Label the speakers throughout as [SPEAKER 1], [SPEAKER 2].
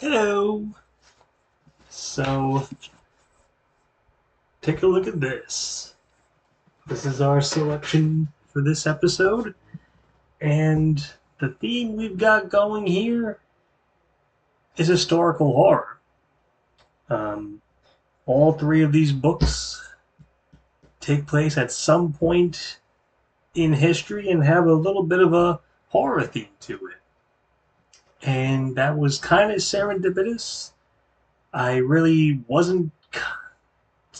[SPEAKER 1] Hello. So, take a look at this. This is our selection for this episode, and the theme we've got going here is historical horror. Um, all three of these books take place at some point in history and have a little bit of a horror theme to it. And that was kind of serendipitous. I really wasn't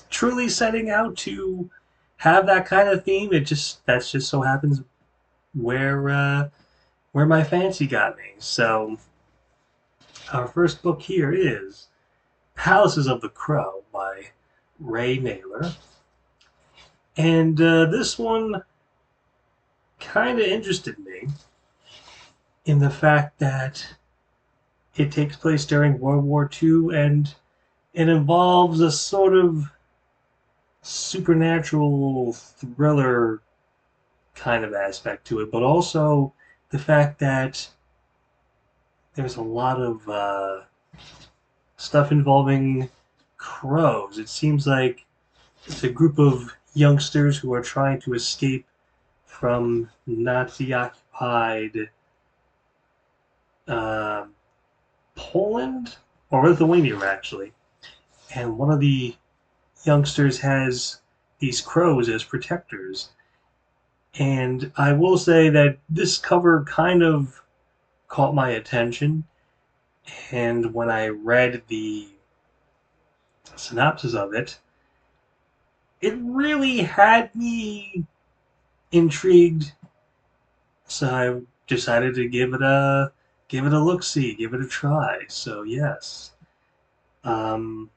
[SPEAKER 1] truly setting out to have that kind of theme. That's just so happens where my fancy got me. So our first book here is Palaces of the Crow by Ray Nayler, and this one kind of interested me in the fact that it takes place during World War II and it involves a sort of supernatural thriller kind of aspect to it, but also the fact that there's a lot of stuff involving crows. It seems like it's a group of youngsters who are trying to escape from Nazi occupied uh, Poland or Lithuania, actually. And one of the youngsters has these crows as protectors. And I will say that this cover kind of caught my attention. And when I read the synopsis of it, it really had me intrigued. So I decided to give it a look see, give it a try. So yes, um,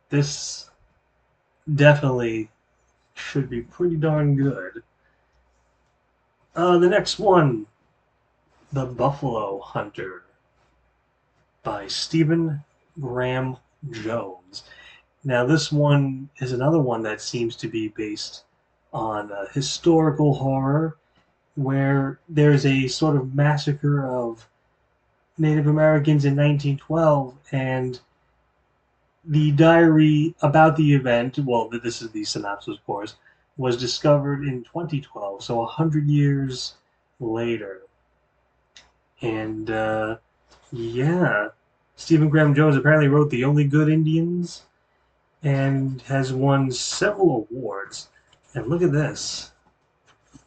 [SPEAKER 1] this definitely should be pretty darn good. The next one, The Buffalo Hunter by Stephen Graham Jones. Now, this one is another one that seems to be based on historical horror, where there's a sort of massacre of Native Americans in 1912, and the diary about the event, well, this is the synopsis, of course, was discovered in 2012, so 100 years later. And yeah, Stephen Graham Jones apparently wrote The Only Good Indians and has won several awards. And look at this.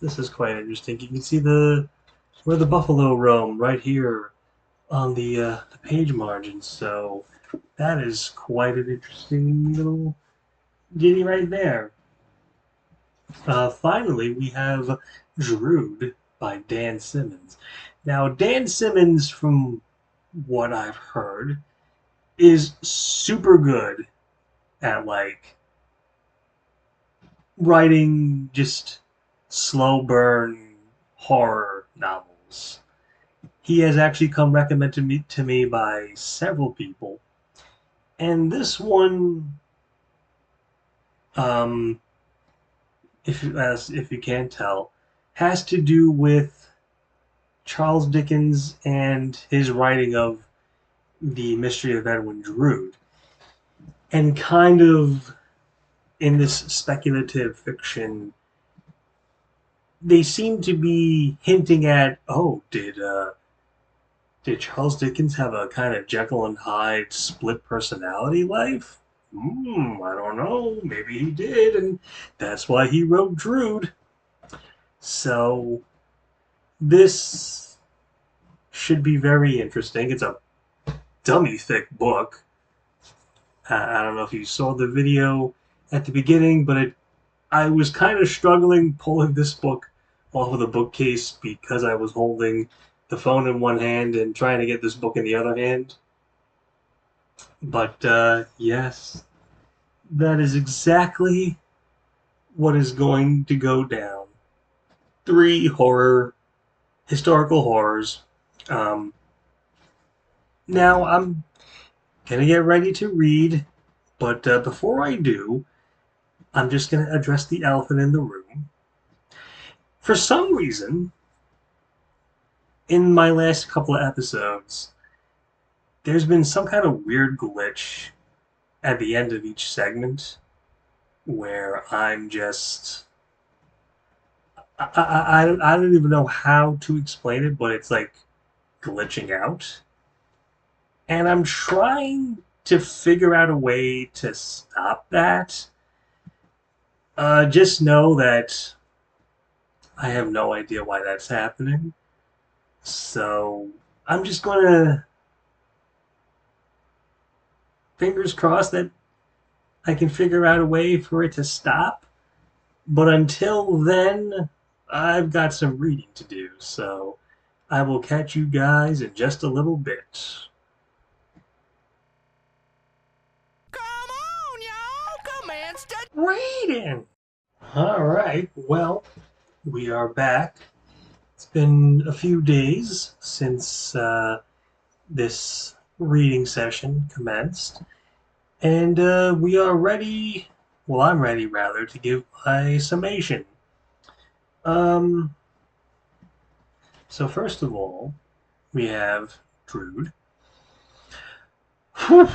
[SPEAKER 1] This is quite interesting. You can see the where the buffalo roam right here on the page margin. So that is quite an interesting little ditty right there. Finally, we have Drood by Dan Simmons. Now, Dan Simmons, from what I've heard, is super good at like writing just slow burn horror novels. He has actually come recommended to me by several people, and this one, um, if you can't tell, has to do with Charles Dickens and his writing of the Mystery of Edwin Drood, and kind of in this speculative fiction, they seem to be hinting at, oh, did Charles Dickens have a kind of Jekyll and Hyde split personality life? I don't know. Maybe he did, and that's why he wrote Drood. So this should be very interesting. It's a dummy thick book. I don't know if you saw the video at the beginning, but I was kind of struggling pulling this book off of the bookcase because I was holding the phone in one hand and trying to get this book in the other hand. But yes, that is exactly what is going to go down. Three historical horrors. Um, Now I'm gonna get ready to read, but before I do, I'm just gonna address the elephant in the room. For some reason, in my last couple of episodes, there's been some kind of weird glitch at the end of each segment where I'm just I don't even know how to explain it, but it's like glitching out. And I'm trying to figure out a way to stop that. Just know that I have no idea why that's happening. So I'm just gonna fingers crossed that I can figure out a way for it to stop. But until then, I've got some reading to do. So I will catch you guys in just a little bit.
[SPEAKER 2] Come on, y'all! Commence the
[SPEAKER 1] Reading! Alright, well, we are back. It's been a few days since this reading session commenced, and we are ready. Well, I'm ready, rather, to give my summation. Um, so first of all, we have Drood. Whew.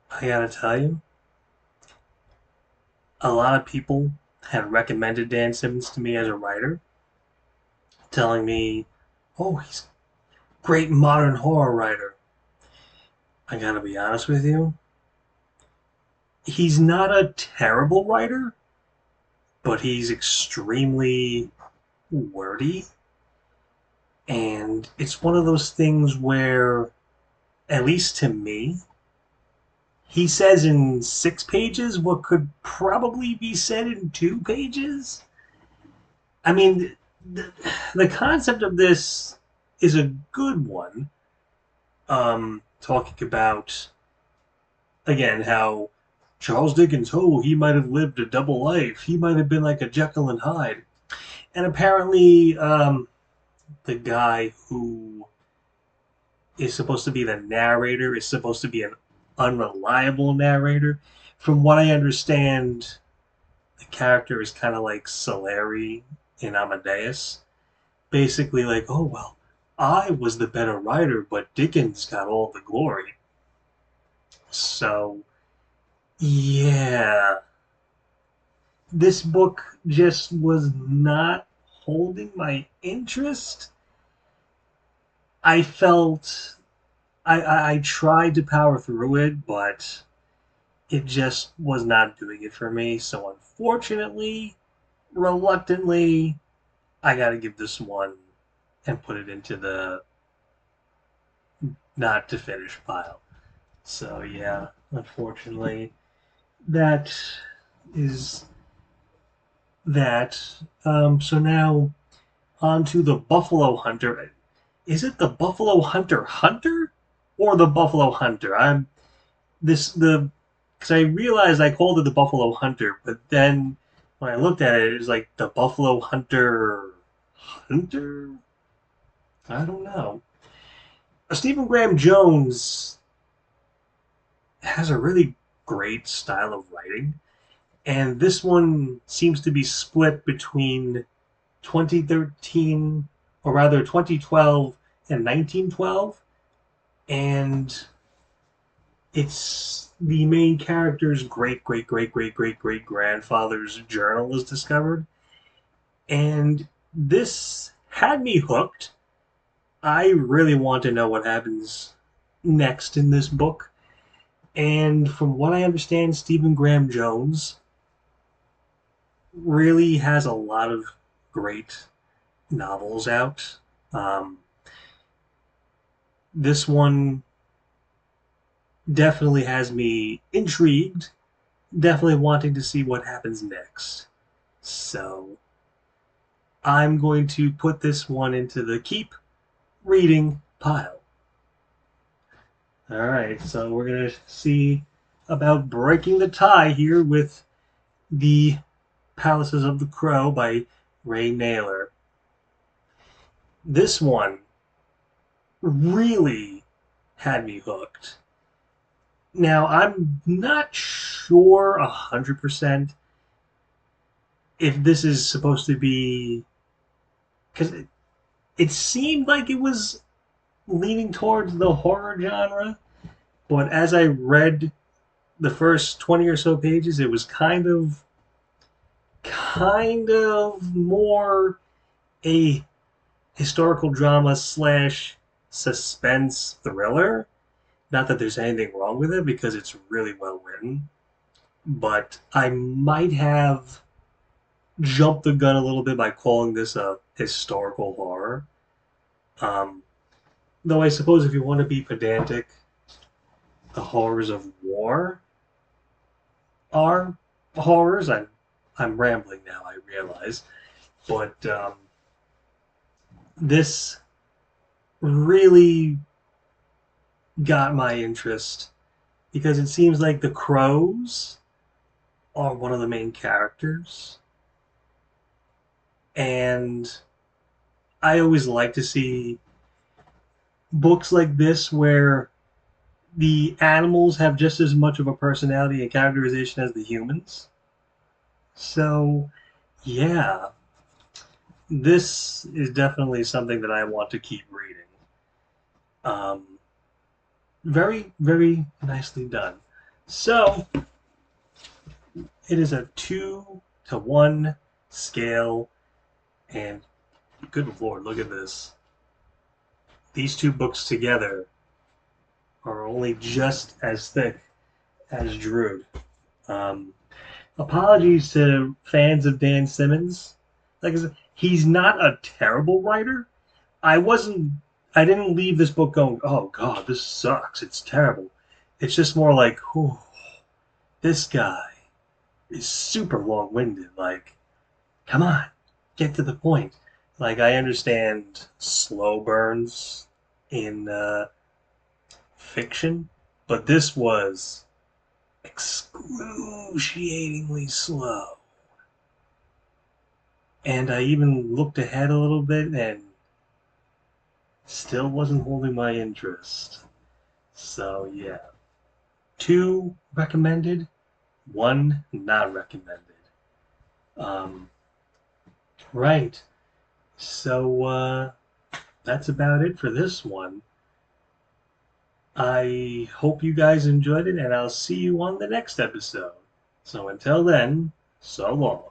[SPEAKER 1] I gotta tell you, a lot of people have recommended Dan Simmons to me as a writer, telling me, "Oh, he's a great modern horror writer." I gotta be honest with you, he's not a terrible writer, but he's extremely wordy. And it's one of those things where, at least to me, he says in 6 pages what could probably be said in 2 pages. I mean, the concept of this is a good one. Talking about, again, how Charles Dickens, oh, he might have lived a double life. He might have been like a Jekyll and Hyde. And apparently, the guy who is supposed to be the narrator is supposed to be an unreliable narrator. From what I understand, the character is kind of like Salieri in Amadeus. Basically, like, oh, well, I was the better writer, but Dickens got all the glory. So, yeah, this book just was not holding my interest. I felt I tried to power through it, but it just was not doing it for me. So unfortunately, reluctantly, I got to give this one and put it into the not to finish pile. So yeah, unfortunately, that is that. So now on to the Buffalo Hunter. Is it the Buffalo Hunter Hunter or the Buffalo Hunter? I'm this the because I realized I called it the Buffalo Hunter, but then when I looked at it, it was like the Buffalo Hunter Hunter. I don't know. Stephen Graham Jones has a really great style of writing, and this one seems to be split between 2013, or rather 2012 and 1912, and it's the main character's great grandfather's journal is discovered, and this had me hooked. I really want to know what happens next in this book, and from what I understand, Stephen Graham Jones really has a lot of great novels out. Um, this one definitely has me intrigued, definitely wanting to see what happens next. So I'm going to put this one into the keep reading pile. All right, so we're going to see about breaking the tie here with The Palaces of the Crow by Ray Nayler. This one really had me hooked. Now, I'm not sure 100% if this is supposed to be, because it seemed like it was leaning towards the horror genre, but as I read the first 20 or so pages, it was kind of more a historical drama slash suspense thriller. Not that there's anything wrong with it because it's really well written, but I might have jumped the gun a little bit by calling this a historical horror. Um, though I suppose if you want to be pedantic, the horrors of war are horrors. I'm rambling now, I realize, but this really got my interest because it seems like the crows are one of the main characters, and I always like to see books like this where the animals have just as much of a personality and characterization as the humans. So, yeah, this is definitely something that I want to keep reading. Um, very, very nicely done. So, it is a 2-to-1 scale, and good lord, look at this. These two books together are only just as thick as Drood. Um, Apologies to fans of Dan Simmons. Like I said, he's not a terrible writer. I wasn't. I didn't leave this book going, "Oh God, this sucks. It's terrible." It's just more like, "Whew, this guy is super long-winded. Like, come on, get to the point." Like, I understand slow burns in fiction, but this was excruciatingly slow. And I even looked ahead a little bit and still wasn't holding my interest. So, yeah. 2 recommended, 1 not recommended. Um, right. So, that's about it for this one. I hope you guys enjoyed it, and I'll see you on the next episode. So, until then, so long.